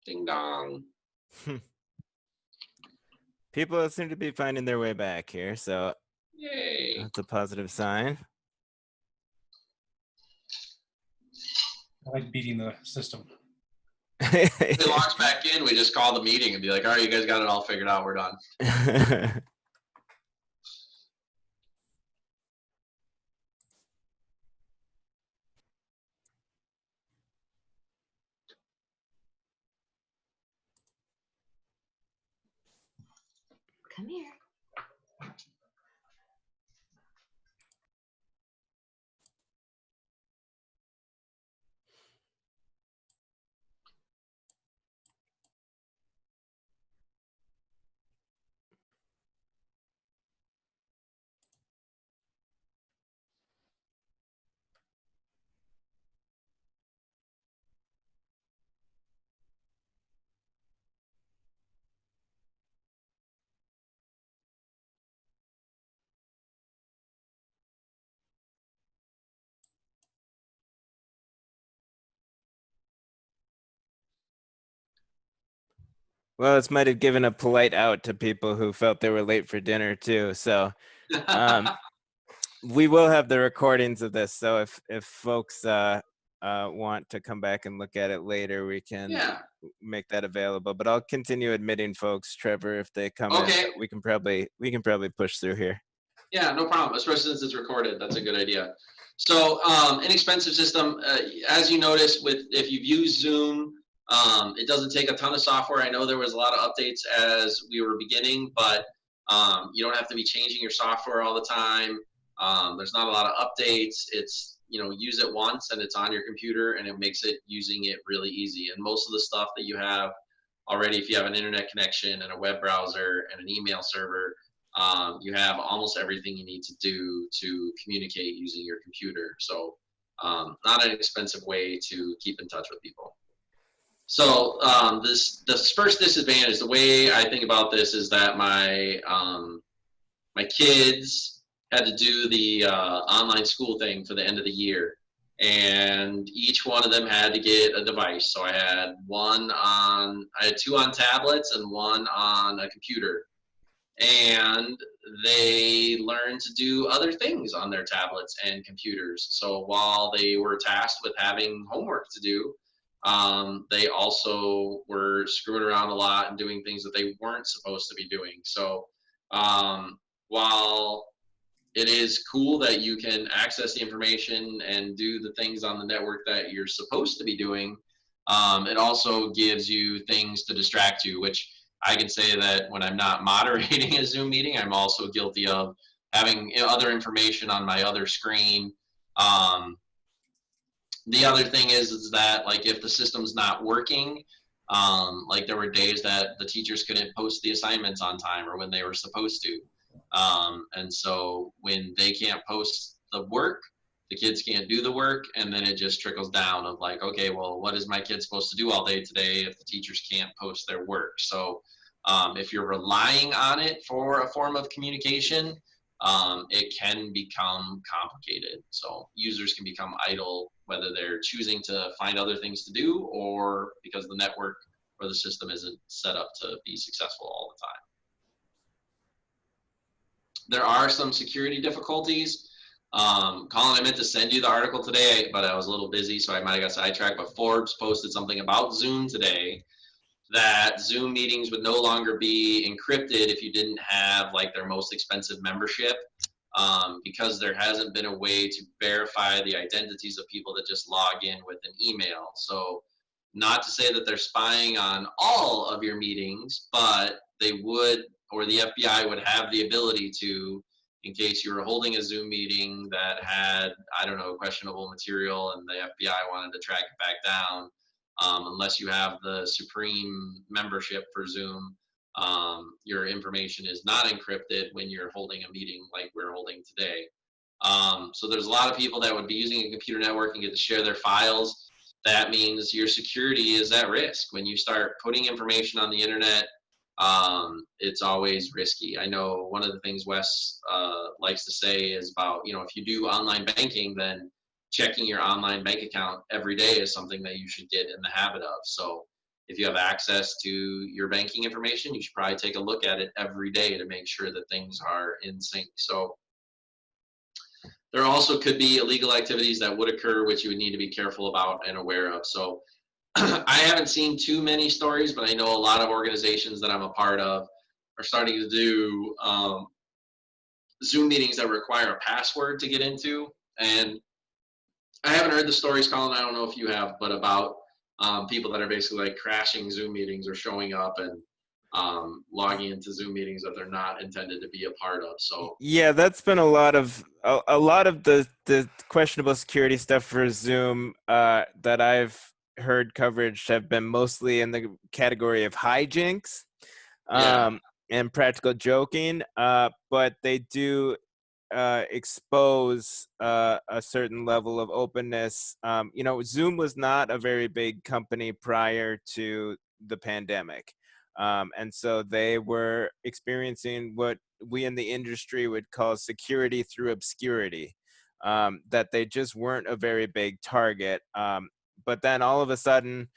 Ding dong. People seem to be finding their way back here, so Yay. that's a positive sign. I like beating the system. If it logs back in, we just call the meeting and be like, all right, you guys got it all figured out. We're done. Come here. Well, this might have given a polite out to people who felt they were late for dinner too. So we will have the recordings of this. So if folks want to come back and look at it later, we can make that available. But I'll continue admitting folks, Trevor, if they come in. We can probably push through here. Yeah, no problem, especially since it's recorded. That's a good idea. So inexpensive system, as you notice, if you've used Zoom, it doesn't take a ton of software. I know there was a lot of updates as we were beginning, but you don't have to be changing your software all the time. There's not a lot of updates. It's, use it once and it's on your computer, and it makes it using it really easy. And most of the stuff that you have already, if you have an internet connection and a web browser and an email server, you have almost everything you need to do to communicate using your computer. So not an expensive way to keep in touch with people. So the first disadvantage, the way I think about this is that my kids had to do the online school thing for the end of the year, and each one of them had to get a device. So I had two on tablets and one on a computer, and they learned to do other things on their tablets and computers. So while they were tasked with having homework to do, they also were screwing around a lot and doing things that they weren't supposed to be doing. So while it is cool that you can access the information and do the things on the network that you're supposed to be doing, it also gives you things to distract you, which I can say that when I'm not moderating a Zoom meeting, I'm also guilty of having other information on my other screen. The other thing is that, like, if the system's not working, like there were days that the teachers couldn't post the assignments on time or when they were supposed to. And so when they can't post the work, the kids can't do the work, and then it just trickles down of like, okay, well, what is my kid supposed to do all day today if the teachers can't post their work? So if you're relying on it for a form of communication, it can become complicated. So users can become idle, whether they're choosing to find other things to do or because the network or the system isn't set up to be successful all the time. There are some security difficulties. Colin, I meant to send you the article today, but I was a little busy, so I might have got sidetracked. But Forbes posted something about Zoom today, that Zoom meetings would no longer be encrypted if you didn't have like their most expensive membership, because there hasn't been a way to verify the identities of people that just log in with an email. So not to say that they're spying on all of your meetings, but they would, or the FBI would have the ability to, in case you were holding a Zoom meeting that had, I don't know, questionable material and the FBI wanted to track it back down, unless you have the supreme membership for Zoom, your information is not encrypted when you're holding a meeting like we're holding today. So there's a lot of people that would be using a computer network and get to share their files. That means your security is at risk. When you start putting information on the internet, it's always risky. I know one of the things Wes likes to say is about, if you do online banking, then checking your online bank account every day is something that you should get in the habit of. So if you have access to your banking information, you should probably take a look at it every day to make sure that things are in sync. So there also could be illegal activities that would occur, which you would need to be careful about and aware of. So I haven't seen too many stories, but I know a lot of organizations that I'm a part of are starting to do Zoom meetings that require a password to get into. And I haven't heard the stories, Colin, I don't know if you have, but about people that are basically like crashing Zoom meetings or showing up and logging into Zoom meetings that they're not intended to be a part of. So yeah, that's been a lot of the questionable security stuff for Zoom that I've heard coverage have been mostly in the category of hijinks and practical joking, but they do expose a certain level of openness. You know, Zoom was not a very big company prior to the pandemic. And so they were experiencing what we in the industry would call security through obscurity, that they just weren't a very big target. But then all of a sudden,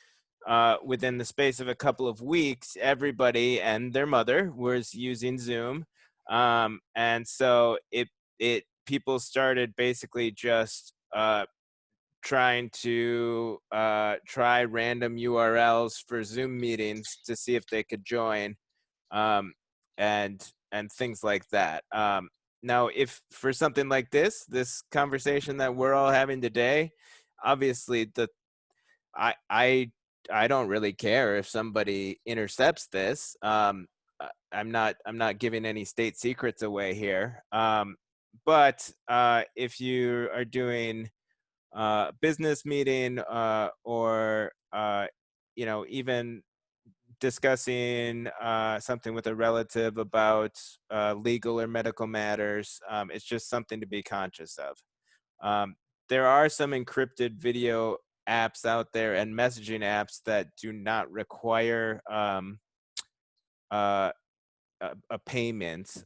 within the space of a couple of weeks, everybody and their mother was using Zoom. And so people started basically just trying to try random URLs for Zoom meetings to see if they could join, and things like that. Now, if for something like this conversation that we're all having today, obviously I don't really care if somebody intercepts this. I'm not giving any state secrets away here. But if you are doing a business meeting or you know, even discussing something with a relative about legal or medical matters, it's just something to be conscious of. There are some encrypted video apps out there and messaging apps that do not require a payment,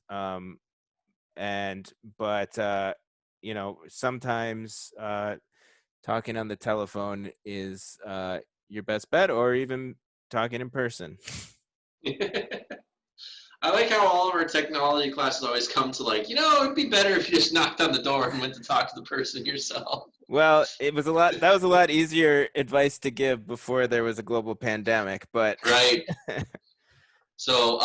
but you know, sometimes talking on the telephone is your best bet, or even talking in person. I like how all of our technology classes always come to like, you know, it'd be better if you just knocked on the door and went to talk to the person yourself. Well, that was a lot easier advice to give before there was a global pandemic, but right. So,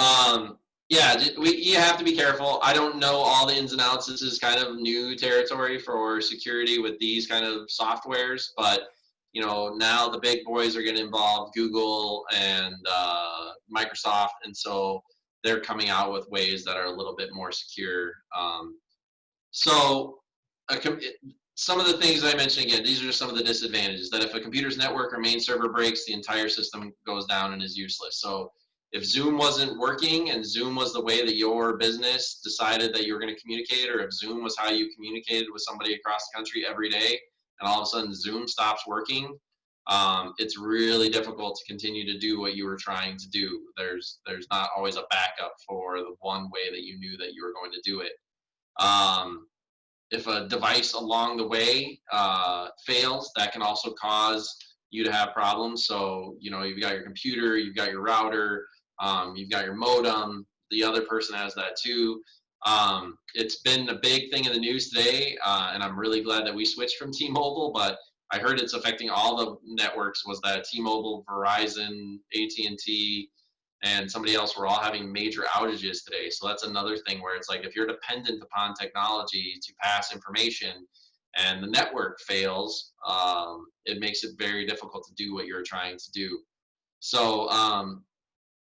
yeah, you have to be careful. I don't know all the ins and outs. This is kind of new territory for security with these kind of softwares, but you know, now the big boys are getting involved, Google and Microsoft, and so they're coming out with ways that are a little bit more secure. So some of the things I mentioned, again, these are just some of the disadvantages, that if a computer's network or main server breaks, the entire system goes down and is useless. So if Zoom wasn't working and Zoom was the way that your business decided that you were going to communicate, or if Zoom was how you communicated with somebody across the country every day, and all of a sudden Zoom stops working, it's really difficult to continue to do what you were trying to do. There's not always a backup for the one way that you knew that you were going to do it. If a device along the way fails, that can also cause you to have problems. So, you know, you've got your computer, you've got your router, you've got your modem, the other person has that too. It's been a big thing in the news today, and I'm really glad that we switched from T-Mobile, but I heard it's affecting all the networks, was that T-Mobile, Verizon, AT&T, and somebody else were all having major outages today. So that's another thing where it's like, if you're dependent upon technology to pass information and the network fails, it makes it very difficult to do what you're trying to do. So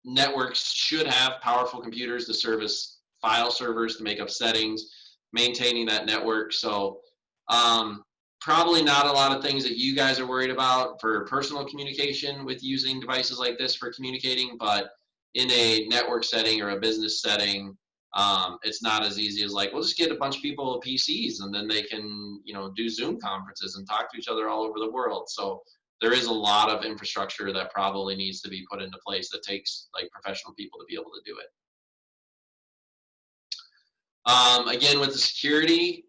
networks should have powerful computers to service file servers, to make up settings, maintaining that network. So probably not a lot of things that you guys are worried about for personal communication with using devices like this for communicating, but in a network setting or a business setting, it's not as easy as like, we'll just get a bunch of people PCs and then they can, you know, do Zoom conferences and talk to each other all over the world. So there is a lot of infrastructure that probably needs to be put into place that takes like professional people to be able to do it. Again, with the security,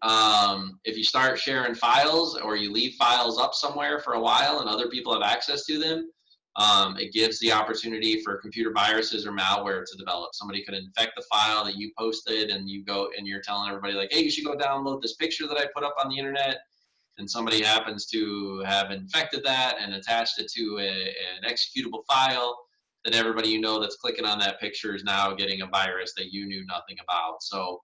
if you start sharing files or you leave files up somewhere for a while and other people have access to them, It gives the opportunity for computer viruses or malware to develop. Somebody could infect the file that you posted, and you go and you're telling everybody like, hey, you should go download this picture that I put up on the internet. And somebody happens to have infected that and attached it to an executable file, then everybody you know that's clicking on that picture is now getting a virus that you knew nothing about. So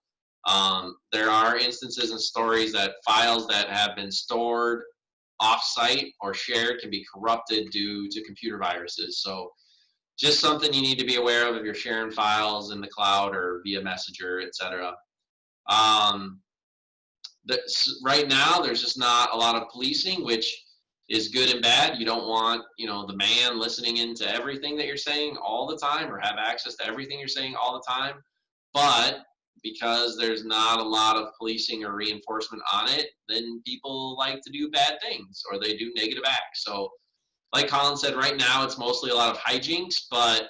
there are instances and stories that files that have been stored off-site or shared can be corrupted due to computer viruses. So just something you need to be aware of if you're sharing files in the cloud or via Messenger, etc. Right now, there's just not a lot of policing, which is good and bad. You don't want, the man listening into everything that you're saying all the time or have access to everything you're saying all the time. But because there's not a lot of policing or reinforcement on it, then people like to do bad things or they do negative acts. So like Colin said, right now it's mostly a lot of hijinks, but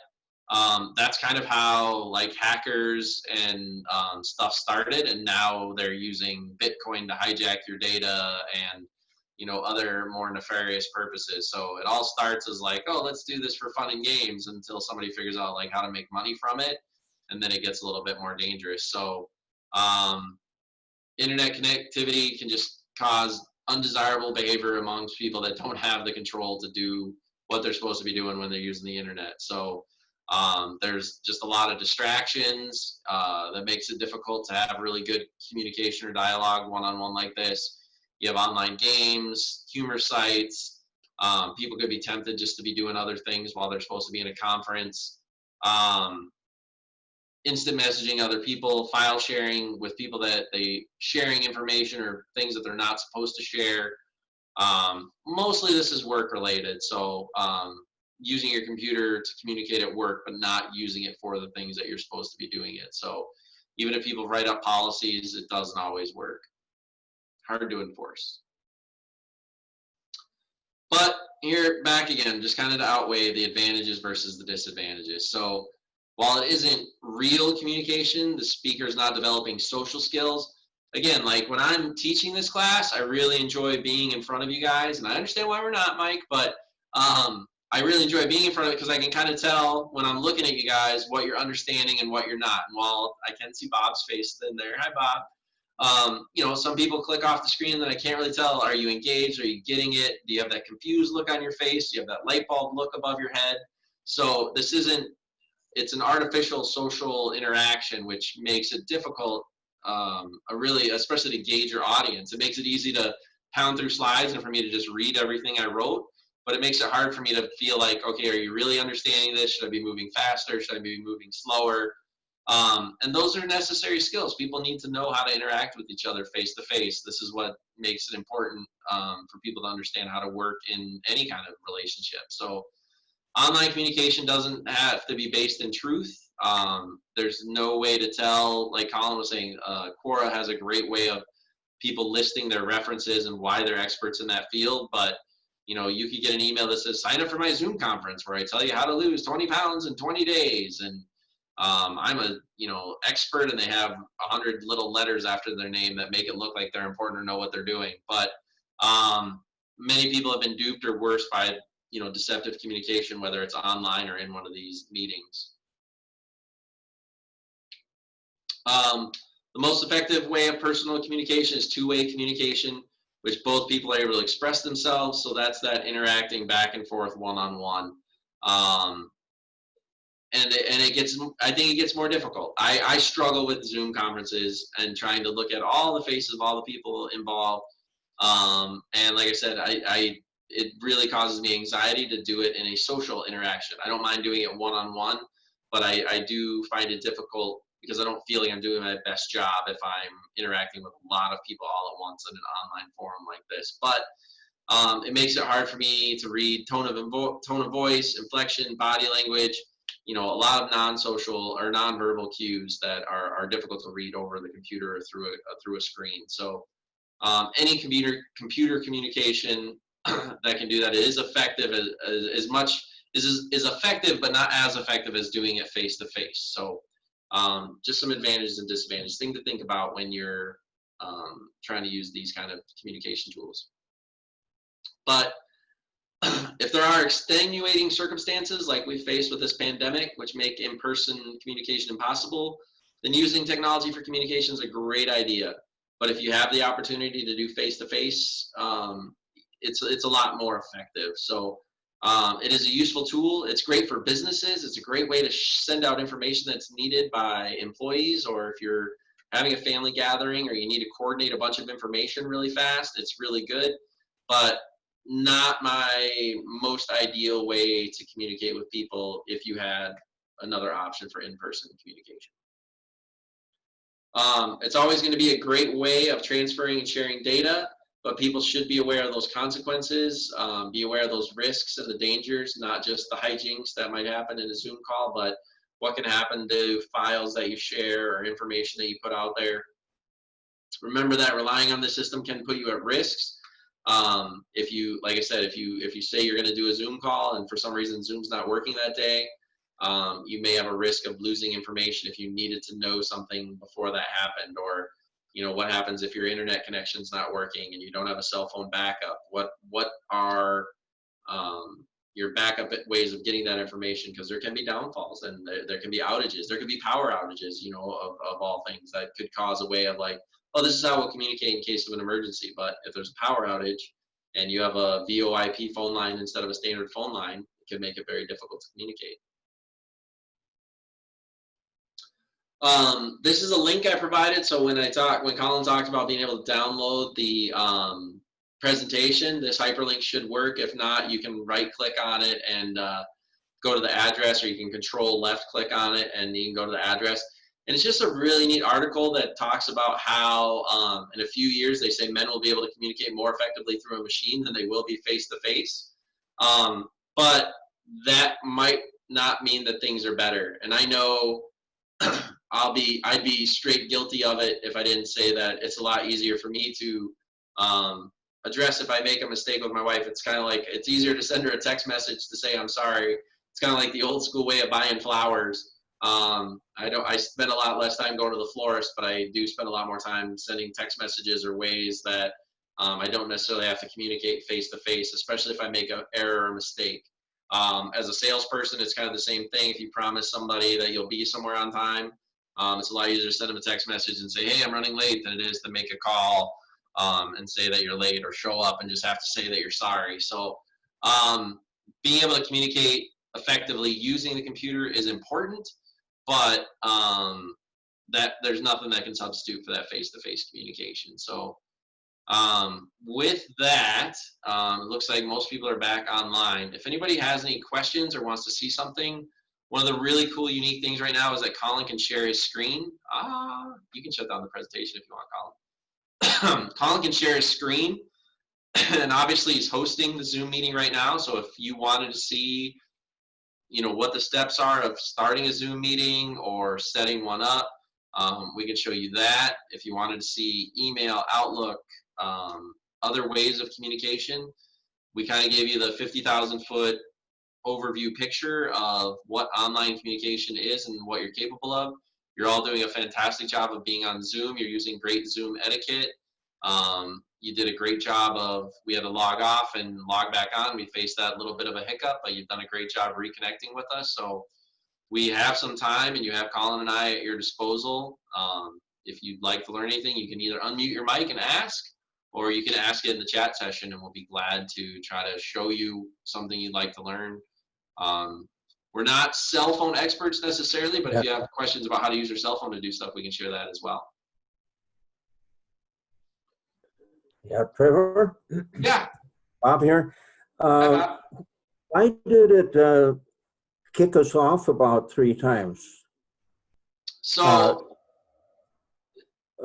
that's kind of how like hackers and stuff started, and now they're using Bitcoin to hijack your data and other more nefarious purposes. So it all starts as like, oh, let's do this for fun and games until somebody figures out like how to make money from it, and then it gets a little bit more dangerous. So internet connectivity can just cause undesirable behavior amongst people that don't have the control to do what they're supposed to be doing when they're using the internet. So there's just a lot of distractions that makes it difficult to have really good communication or dialogue one-on-one like this. You have online games, humor sites. People could be tempted just to be doing other things while they're supposed to be in a conference. Instant messaging other people, file sharing with people that they sharing information or things that they're not supposed to share. Mostly this is work related. So using your computer to communicate at work, but not using it for the things that you're supposed to be doing it. So even if people write up policies, it doesn't always work. Hard to enforce. But here, back again, just kind of to outweigh the advantages versus the disadvantages. So while it isn't real communication, the speaker is not developing social skills. Again, like when I'm teaching this class, I really enjoy being in front of you guys, and I understand why we're not, Mike, but I really enjoy being in front of it because I can kind of tell when I'm looking at you guys what you're understanding and what you're not. And while I can see Bob's face in there, hi Bob. Some people click off the screen that I can't really tell. Are you engaged? Are you getting it? Do you have that confused look on your face? Do you have that light bulb look above your head? So this isn't, it's an artificial social interaction, which makes it difficult, especially to gauge your audience. It makes it easy to pound through slides and for me to just read everything I wrote, but it makes it hard for me to feel like, okay, are you really understanding this? Should I be moving faster? Should I be moving slower? And those are necessary skills. People need to know how to interact with each other face to face. This is what makes it important for people to understand how to work in any kind of relationship. So online communication doesn't have to be based in truth. There's no way to tell, like Colin was saying, Quora has a great way of people listing their references and why they're experts in that field, but you could get an email that says, sign up for my Zoom conference where I tell you how to lose 20 pounds in 20 days. And I'm a expert, and they have 100 little letters after their name that make it look like they're important or know what they're doing. But many people have been duped or worse by deceptive communication, whether it's online or in one of these meetings. The most effective way of personal communication is two-way communication, which both people are able to express themselves. So that's that interacting back and forth one-on-one. And I think it gets more difficult. I struggle with Zoom conferences and trying to look at all the faces of all the people involved. And like I said, it really causes me anxiety to do it in a social interaction. I don't mind doing it one-on-one, but I do find it difficult because I don't feel like I'm doing my best job if I'm interacting with a lot of people all at once in an online forum like this. But it makes it hard for me to read tone of voice, inflection, body language, a lot of non-social or non-verbal cues that are difficult to read over the computer or through a screen. So any computer communication that can do that is effective is effective, but not as effective as doing it face to face. So just some advantages and disadvantages, thing to think about when you're trying to use these kind of communication tools. But If there are extenuating circumstances like we faced with this pandemic, which make in-person communication impossible, then using technology for communication is a great idea. But if you have the opportunity to do face-to-face, it's a lot more effective. So it is a useful tool. It's great for businesses. It's a great way to send out information that's needed by employees, or if you're having a family gathering or you need to coordinate a bunch of information really fast, it's really good. But not my most ideal way to communicate with people if you had another option for in-person communication. It's always going to be a great way of transferring and sharing data, but people should be aware of those consequences, be aware of those risks and the dangers, not just the hijinks that might happen in a Zoom call, but what can happen to files that you share or information that you put out there. Remember that relying on the system can put you at risks. If you, like I said, if you say you're going to do a Zoom call and for some reason Zoom's not working that day, you may have a risk of losing information if you needed to know something before that happened, or what happens if your internet connection's not working and you don't have a cell phone backup. What are your backup ways of getting that information? Because there can be downfalls and there can be outages. There could be power outages, of all things that could cause a way of like, oh, this is how we'll communicate in case of an emergency. But if there's a power outage and you have a VoIP phone line instead of a standard phone line, it can make it very difficult to communicate. This is a link I provided. So when Colin talked about being able to download the presentation, this hyperlink should work. If not, you can right click on it and go to the address, or you can control left click on it and you can go to the address. And it's just a really neat article that talks about how in a few years, they say men will be able to communicate more effectively through a machine than they will be face to face. But that might not mean that things are better. And I know I'd be straight guilty of it if I didn't say that it's a lot easier for me to address if I make a mistake with my wife. It's kind of like, it's easier to send her a text message to say I'm sorry. It's kind of like the old school way of buying flowers. I spend a lot less time going to the florist, but I do spend a lot more time sending text messages or ways that I don't necessarily have to communicate face to face, especially if I make an error or mistake. As a salesperson, it's kind of the same thing. If you promise somebody that you'll be somewhere on time, it's a lot easier to send them a text message and say, hey, I'm running late, than it is to make a call and say that you're late, or show up and just have to say that you're sorry. So being able to communicate effectively using the computer is important, but that there's nothing that can substitute for that face-to-face communication. So with that, it looks like most people are back online. If anybody has any questions or wants to see something, one of the really cool, unique things right now is that Colin can share his screen. You can shut down the presentation if you want, Colin. Colin can share his screen, and obviously he's hosting the Zoom meeting right now. So if you wanted to see, what the steps are of starting a Zoom meeting or setting one up, we can show you that. If you wanted to see email, Outlook, other ways of communication, we kind of gave you the 50,000-foot overview picture of what online communication is and what you're capable of. You're all doing a fantastic job of being on Zoom. You're using great Zoom etiquette. You did a great job of, we had to log off and log back on. We faced that little bit of a hiccup, but you've done a great job reconnecting with us. So we have some time, and you have Colin and I at your disposal. If you'd like to learn anything, you can either unmute your mic and ask, or you can ask it in the chat session, and we'll be glad to try to show you something you'd like to learn. We're not cell phone experts necessarily, but if you have questions about how to use your cell phone to do stuff, we can share that as well. Yeah, Trevor? Yeah. Bob here. Hi, Bob. Why did it kick us off about 3 times? So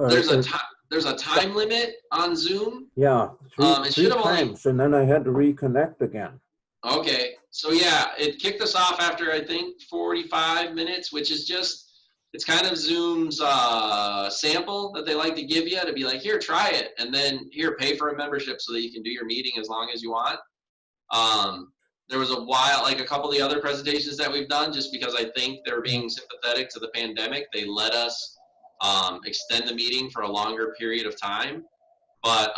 there's a time limit on Zoom. Yeah, three times, and then I had to reconnect again. Okay, so yeah, it kicked us off after I think 45 minutes, which is just, it's kind of Zoom's sample that they like to give you to be like, here, try it, and then here, pay for a membership so that you can do your meeting as long as you want. There was a while, like a couple of the other presentations that we've done, just because I think they're being sympathetic to the pandemic, they let us extend the meeting for a longer period of time. But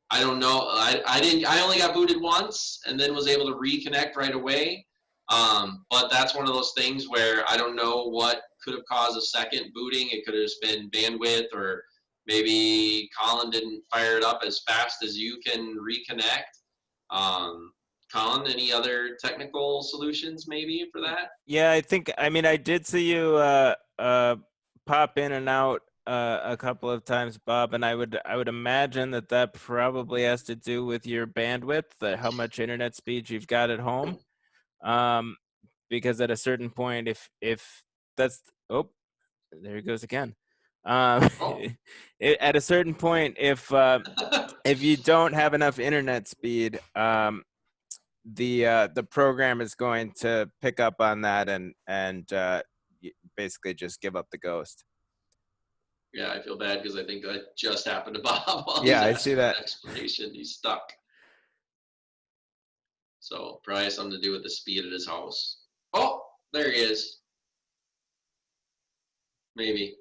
I don't know. I only got booted once and then was able to reconnect right away. But that's one of those things where I don't know what could have caused a second booting. It could have just been bandwidth, or maybe Colin didn't fire it up as fast as you can reconnect. Colin, any other technical solutions maybe for that? Yeah, I mean, I did see you pop in and out a couple of times, Bob, and I would imagine that probably has to do with your bandwidth, how much internet speed you've got at home. Because at a certain point, if that's, oh, there he goes again. Oh. At a certain point, if you don't have enough internet speed, the program is going to pick up on that and basically just give up the ghost. Yeah, I feel bad because I think that just happened to Bob while Yeah, I he's see asking that. an explanation. He's stuck. So probably has something to do with the speed at his house. Oh, there he is. Maybe.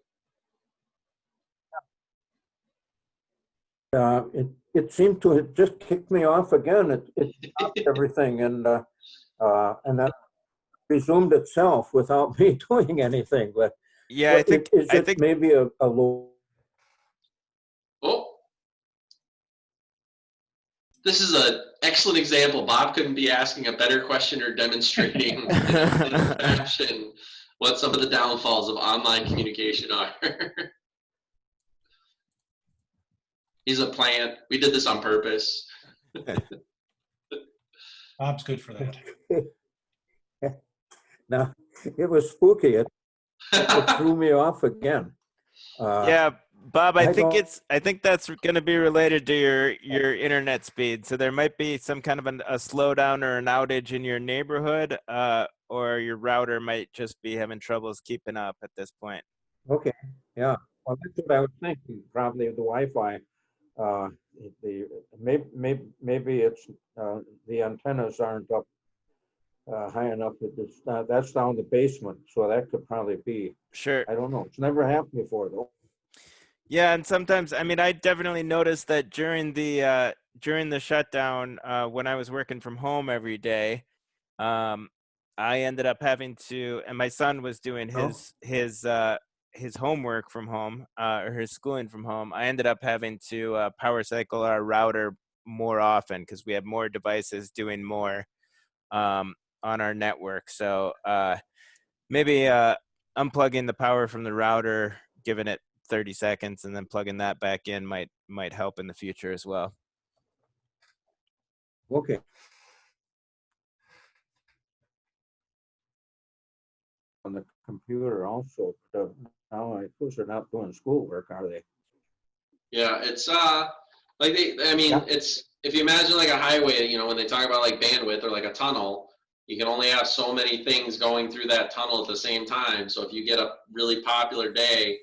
It seemed to have just kicked me off again. It stopped everything, and that resumed itself without me doing anything. But yeah, I think maybe a low. Oh, this is an excellent example. Bob couldn't be asking a better question or demonstrating in fashion what some of the downfalls of online communication are. He's a plant. We did this on purpose. Bob's good for that. Now, it was spooky. It threw me off again. Yeah, Bob, I think don't- that's going to be related to your internet speed. So there might be some kind of a slowdown or an outage in your neighborhood, or your router might just be having troubles keeping up at this point. Okay, yeah. Well, that's what I was thinking. Probably the Wi-Fi. Maybe it's the antennas aren't up high enough. That's down the basement, so that could probably be. Sure. I don't know. It's never happened before, though. Yeah, and sometimes, I mean, I definitely noticed that during the shutdown, when I was working from home every day, I ended up having to, and my son was doing his homework from home, or his schooling from home. I ended up having to power cycle our router more often because we have more devices doing more on our network. So maybe unplugging the power from the router, giving it 30 seconds, and then plugging that back in might help in the future as well. Okay. On the computer also. Now I suppose they're not doing schoolwork, are they? Yeah, it's it's, if you imagine like a highway, when they talk about like bandwidth or like a tunnel, you can only have so many things going through that tunnel at the same time. So if you get a really popular day,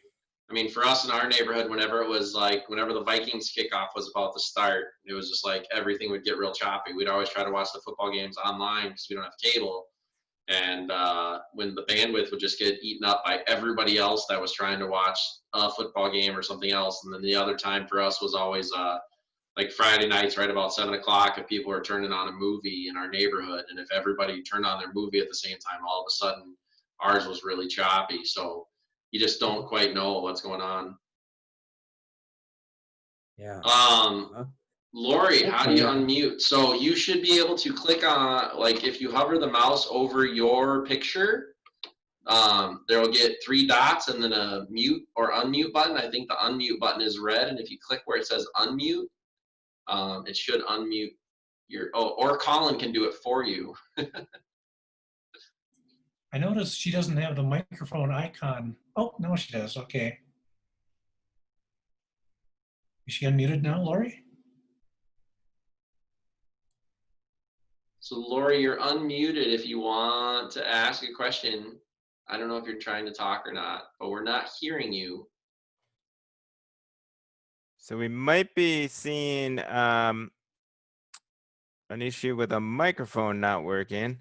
I mean, for us in our neighborhood, whenever the Vikings kickoff was about to start, it was just like everything would get real choppy. We'd always try to watch the football games online because we don't have cable. And when the bandwidth would just get eaten up by everybody else that was trying to watch a football game or something else. And then the other time for us was always like Friday nights, right about 7 o'clock, if people were turning on a movie in our neighborhood. And if everybody turned on their movie at the same time, all of a sudden ours was really choppy. So you just don't quite know what's going on. Yeah. Lori, how do you unmute? So you should be able to click on, like, if you hover the mouse over your picture, there will get 3 dots and then a mute or unmute button. I think the unmute button is red, and if you click where it says unmute, it should unmute or Colin can do it for you. I noticed she doesn't have the microphone icon. Oh, no, she does. Okay. Is she unmuted now, Lori? So Lori, you're unmuted if you want to ask a question. I don't know if you're trying to talk or not, but we're not hearing you. So we might be seeing an issue with a microphone not working,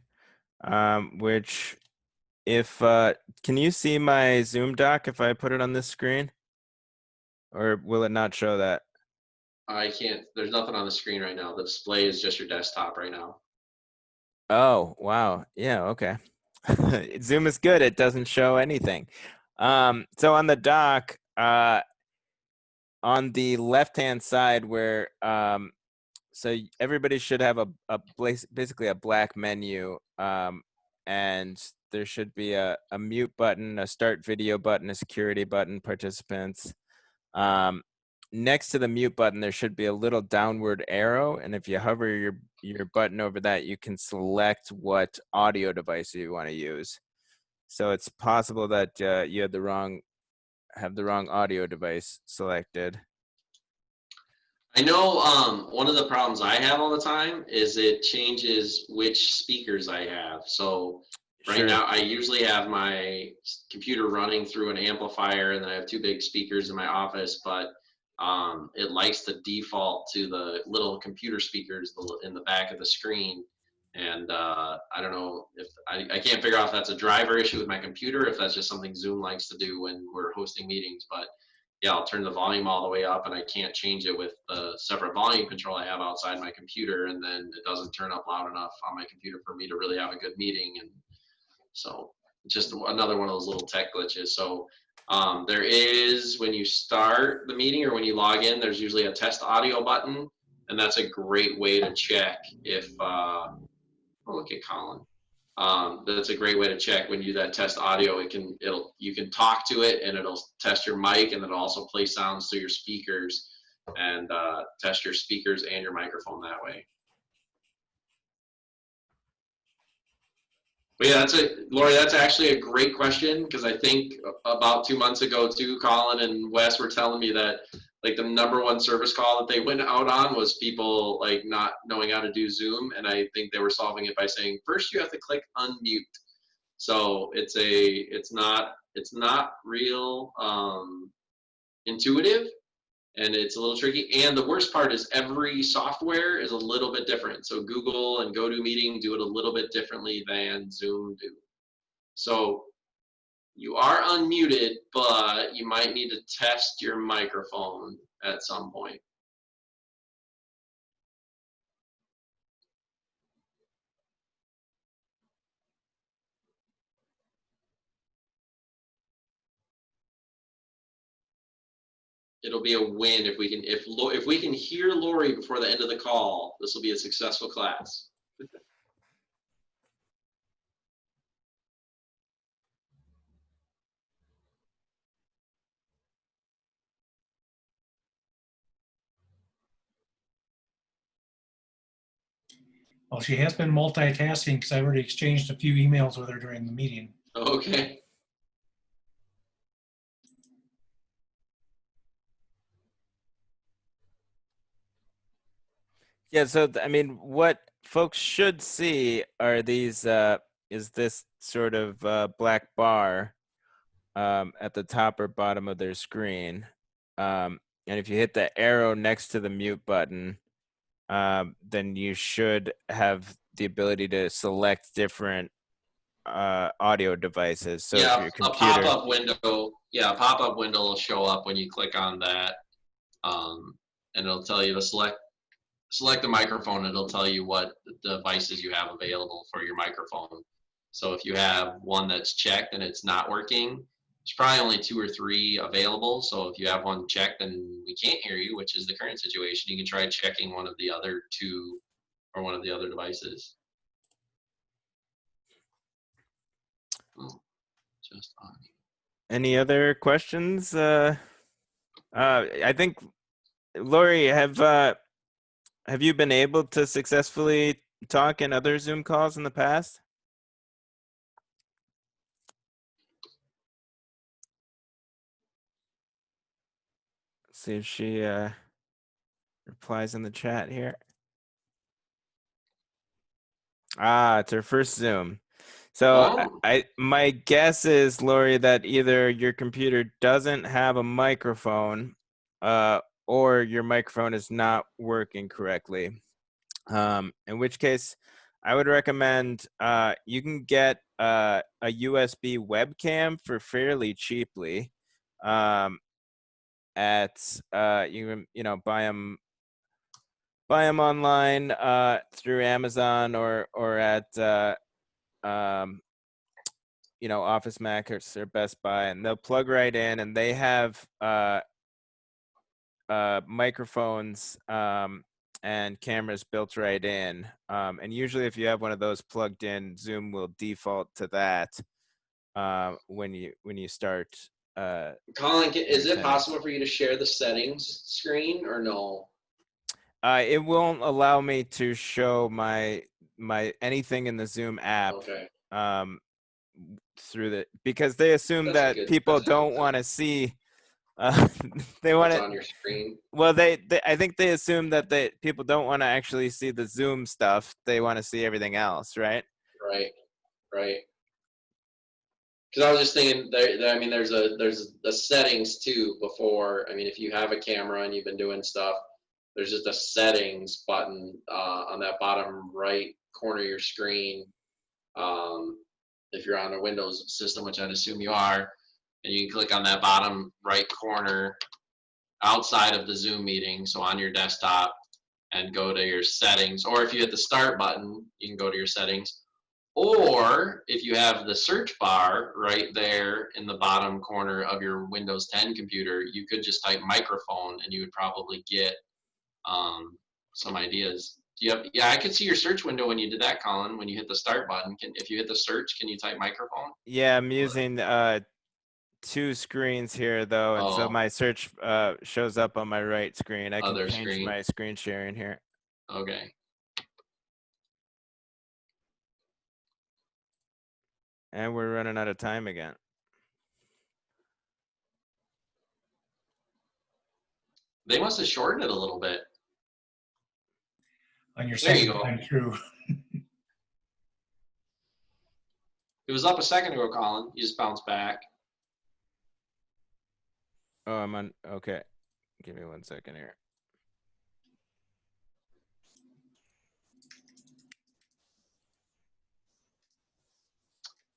which if can you see my Zoom doc if I put it on this screen, or will it not show that? I can't, there's nothing on the screen right now. The display is just your desktop right now. Oh, wow. Yeah, okay. Zoom is good. It doesn't show anything. So on the dock, on the left-hand side where, so everybody should have basically a black menu, and there should be a mute button, a start video button, a security button, participants. Next to the mute button, there should be a little downward arrow, and if you hover your button over that, you can select what audio device you want to use. So it's possible that you have the wrong audio device selected. I know one of the problems I have all the time is it changes which speakers I have. So right now I usually have my computer running through an amplifier, and then I have two big speakers in my office, but it likes to default to the little computer speakers in the back of the screen. And I don't know if I can't figure out if that's a driver issue with my computer, if that's just something Zoom likes to do when we're hosting meetings, but yeah, I'll turn the volume all the way up, and I can't change it with the separate volume control I have outside my computer, and then it doesn't turn up loud enough on my computer for me to really have a good meeting. And so just another one of those little tech glitches. So there is, when you start the meeting or when you log in, there's usually a test audio button, and that's a great way to check if, oh, look at Colin. That's a great way to check when you do that test audio. You can talk to it, and it'll test your mic, and it'll also play sounds through your speakers and test your speakers and your microphone that way. But yeah, Lori, that's actually a great question, because I think about 2 months ago too, Colin and Wes were telling me that like the #1 service call that they went out on was people like not knowing how to do Zoom, and I think they were solving it by saying first you have to click unmute. So it's not real intuitive, and it's a little tricky. And the worst part is every software is a little bit different. So Google and GoToMeeting do it a little bit differently than Zoom do. So you are unmuted, but you might need to test your microphone at some point. It'll be a win if we can hear Lori before the end of the call. This will be a successful class. Well, she has been multitasking because I already exchanged a few emails with her during the meeting. Okay. Yeah, so I mean, what folks should see are these, is this sort of black bar at the top or bottom of their screen. And if you hit the arrow next to the mute button, then you should have the ability to select different audio devices. So yeah, if your computer, a pop-up window, a pop-up window will show up when you click on that, and it'll tell you to select the microphone. It'll tell you what devices you have available for your microphone. So if you have one that's checked and it's not working, there's probably only 2 or 3 available. So if you have one checked and we can't hear you, which is the current situation, you can try checking one of the other 2 or one of the other devices. Just on. Any other questions? I think, Lori, have you been able to successfully talk in other Zoom calls in the past? Let's see if she replies in the chat here. It's her first Zoom. So my guess is, Lori, that either your computer doesn't have a microphone, or your microphone is not working correctly. In which case, I would recommend you can get a USB webcam for fairly cheaply. You can buy them buy them online through Amazon or at you know, Office Max or Best Buy, and they'll plug right in, and they have microphones and cameras built right in. And usually, if you have one of those plugged in, Zoom will default to that when you start. Colin, is it possible for you to share the settings screen or no? It won't allow me to show my anything in the Zoom app. Okay. Through the, because they assume that people don't want to see. They want on your screen. Well, I think they assume that people don't want to actually see the Zoom stuff. They want to see everything else, right? Right. Because I was just thinking, I mean, there's the settings too before. I mean, if you have a camera and you've been doing stuff, there's just a settings button on that bottom right corner of your screen. If you're on a Windows system, which I'd assume you are, and you can click on that bottom right corner outside of the Zoom meeting, so on your desktop, and go to your settings. Or if you hit the start button, you can go to your settings. Or if you have the search bar right there in the bottom corner of your Windows 10 computer, you could just type microphone and you would probably get some ideas. Yeah, I could see your search window when you did that, Colin, when you hit the start button. If you hit the search, can you type microphone? Yeah, I'm using two screens here though, and so my search shows up on my right screen. I can change my screen sharing here. Okay. And we're running out of time again. They must have shortened it a little bit. On your second time through. It was up a second ago, Colin. You just bounced back. Oh, I'm on. Okay. Give me 1 second here.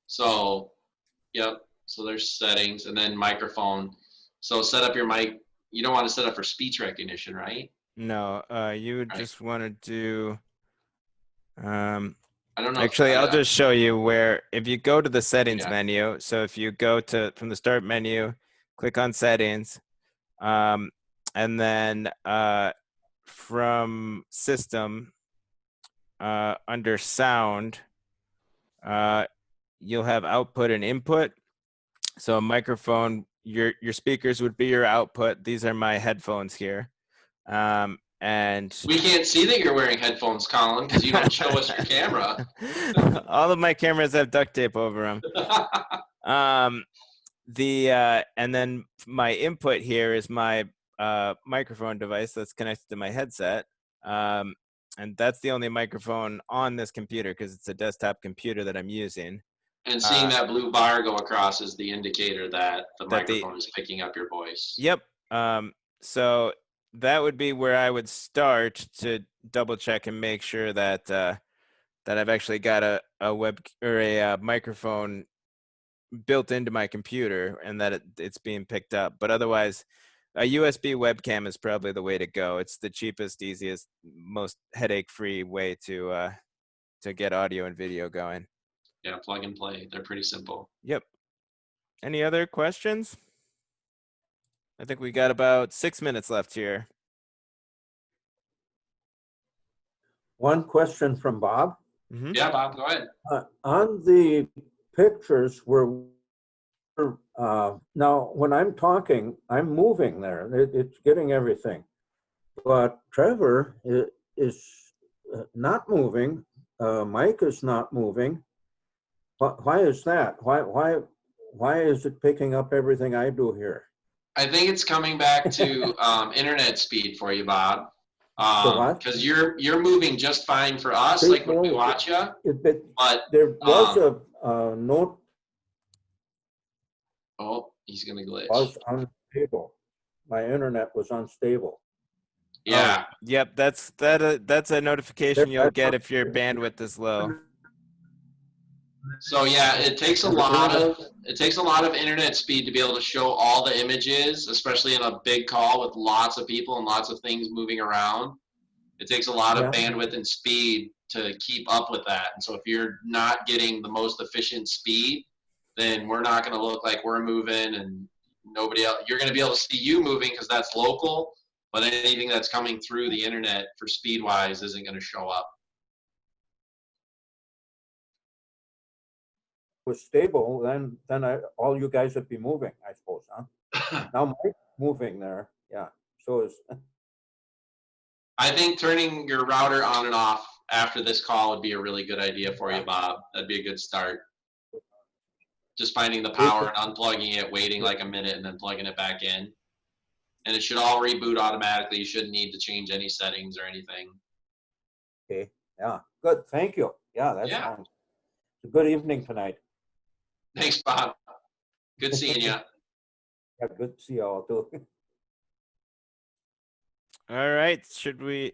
So, yep. So there's settings and then microphone. So set up your mic. You don't want to set up for speech recognition, right? No, you would just want to do. I don't know. Actually, I'll just show you where. If you go to the settings menu, so if you go from the start menu, click on settings, and then from system under sound, you'll have output and input. So a microphone, your speakers would be your output. These are my headphones here. And we can't see that you're wearing headphones, Colin, because you don't show us your camera. All of my cameras have duct tape over them. And then my input here is my microphone device that's connected to my headset. And that's the only microphone on this computer because it's a desktop computer that I'm using. And seeing that blue bar go across is the indicator that the microphone is picking up your voice. Yep. So that would be where I would start to double check and make sure that that I've actually got a web or a microphone built into my computer and that it's being picked up. But otherwise, a USB webcam is probably the way to go. It's the cheapest, easiest, most headache-free way to get audio and video going. Yeah, plug and play. They're pretty simple. Yep. Any other questions? I think we got about 6 minutes left here. One question from Bob. Mm-hmm. Yeah, Bob, go ahead. On the pictures now when I'm talking, I'm moving there. It's getting everything. But Trevor is not moving. Mike is not moving. Why is that? Why is it picking up everything I do here? I think it's coming back to internet speed for you, Bob. Because you're moving just fine for us, like when we watch you. But there was a note. Oh, he's gonna glitch. Was unstable. My internet was unstable. Yeah. Yep. That's a notification you'll get if your bandwidth is low. So yeah, it takes a lot of internet speed to be able to show all the images, especially in a big call with lots of people and lots of things moving around. It takes a lot of Yeah. bandwidth and speed to keep up with that. And so if you're not getting the most efficient speed, then we're not going to look like we're moving, and nobody else. You're going to be able to see you moving because that's local, but anything that's coming through the internet for speed wise isn't going to show up. Was stable, then all you guys would be moving, I suppose, huh? Now Mike's moving there, yeah. So is I think turning your router on and off after this call would be a really good idea for you, Bob. That'd be a good start. Just finding the power and unplugging it, waiting like a minute, and then plugging it back in. And it should all reboot automatically. You shouldn't need to change any settings or anything. okay. Yeah, good. Thank you. Yeah, that sounds. It's a good evening tonight. Thanks, Bob. Good seeing you. Yeah, good to see you all too. All right. Do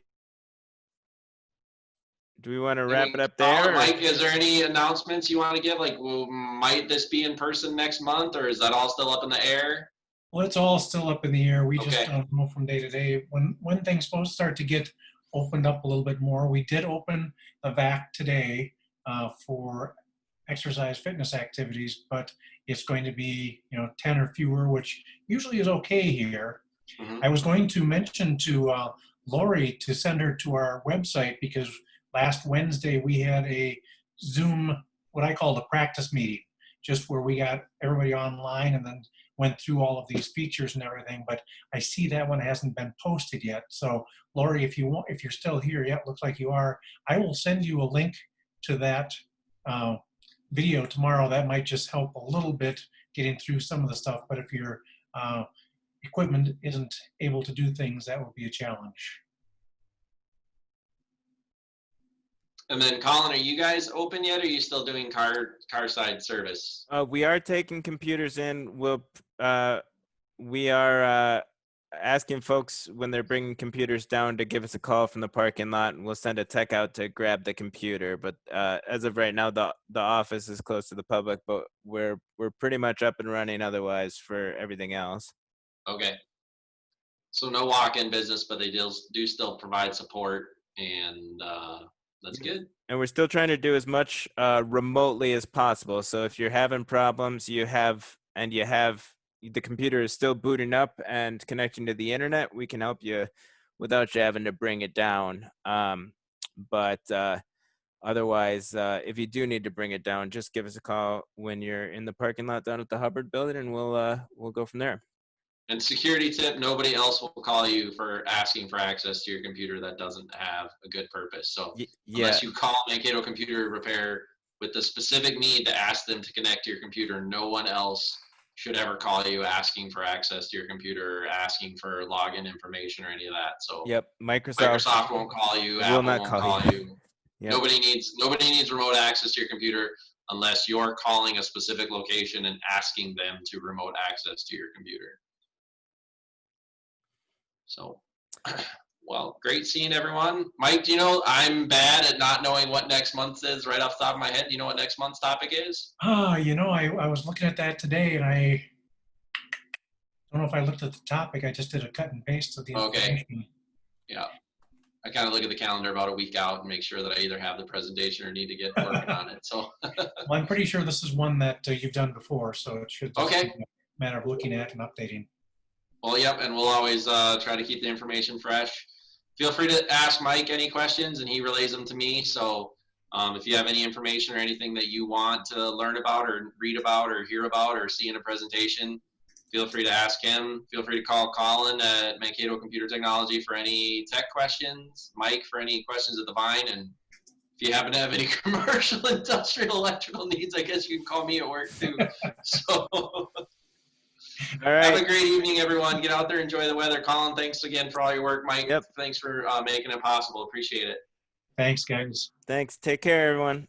we want to wrap it up there? Mike, is there any announcements you want to give? Like, might this be in person next month, or is that all still up in the air? Well, it's all still up in the air. We just don't know from day to day. When things supposed to start to get opened up a little bit more, we did open the VAC today for exercise fitness activities, but it's going to be 10 or fewer, which usually is okay here. Mm-hmm. I was going to mention to Lori to send her to our website, because last Wednesday we had a Zoom, what I call the practice meeting, just where we got everybody online and then went through all of these features and everything. But I see that one hasn't been posted yet. So Lori, if you're still here, yeah, it looks like you are. I will send you a link to that video tomorrow. That might just help a little bit getting through some of the stuff. But if your equipment isn't able to do things, that will be a challenge. And then, Colin, are you guys open yet, or are you still doing car side service? We are taking computers in. We are asking folks when they're bringing computers down to give us a call from the parking lot, and we'll send a tech out to grab the computer. But as of right now, the office is closed to the public, but we're pretty much up and running otherwise for everything else. Okay. So no walk-in business, but they do still provide support, and that's good. And we're still trying to do as much remotely as possible. So if you're having problems, the computer is still booting up and connecting to the internet, we can help you without you having to bring it down. But otherwise, if you do need to bring it down, just give us a call when you're in the parking lot down at the Hubbard building, and we'll go from there. And security tip, nobody else will call you for asking for access to your computer that doesn't have a good purpose. So unless you call Mankato Computer Repair with the specific need to ask them to connect to your computer, no one else should ever call you asking for access to your computer or asking for login information or any of that. So Microsoft won't call you, Apple won't call you. Yep. Nobody needs remote access to your computer unless you're calling a specific location and asking them to remote access to your computer. So, well, great seeing everyone. Mike, do you know, I'm bad at not knowing what next month is right off the top of my head. Do you know what next month's topic is? I was looking at that today, and I don't know if I looked at the topic. I just did a cut and paste of the information. Okay. Yeah. I kind of look at the calendar about a week out and make sure that I either have the presentation or need to get working on it. So, well, I'm pretty sure this is one that you've done before, so it should just be a matter of looking at and updating. Well, yep, and we'll always try to keep the information fresh. Feel free to ask Mike any questions, and he relays them to me. So if you have any information or anything that you want to learn about or read about or hear about or see in a presentation, feel free to ask him. Feel free to call Colin at Mankato Computer Technology for any tech questions, Mike for any questions at the Vine, and if you happen to have any commercial, industrial, electrical needs, I guess you can call me at work too. So. All right. Have a great evening, everyone. Get out there, enjoy the weather. Make thanks again for all your work. Mike, thanks for making it possible. Appreciate it. Thanks, guys. Thanks. Take care, everyone.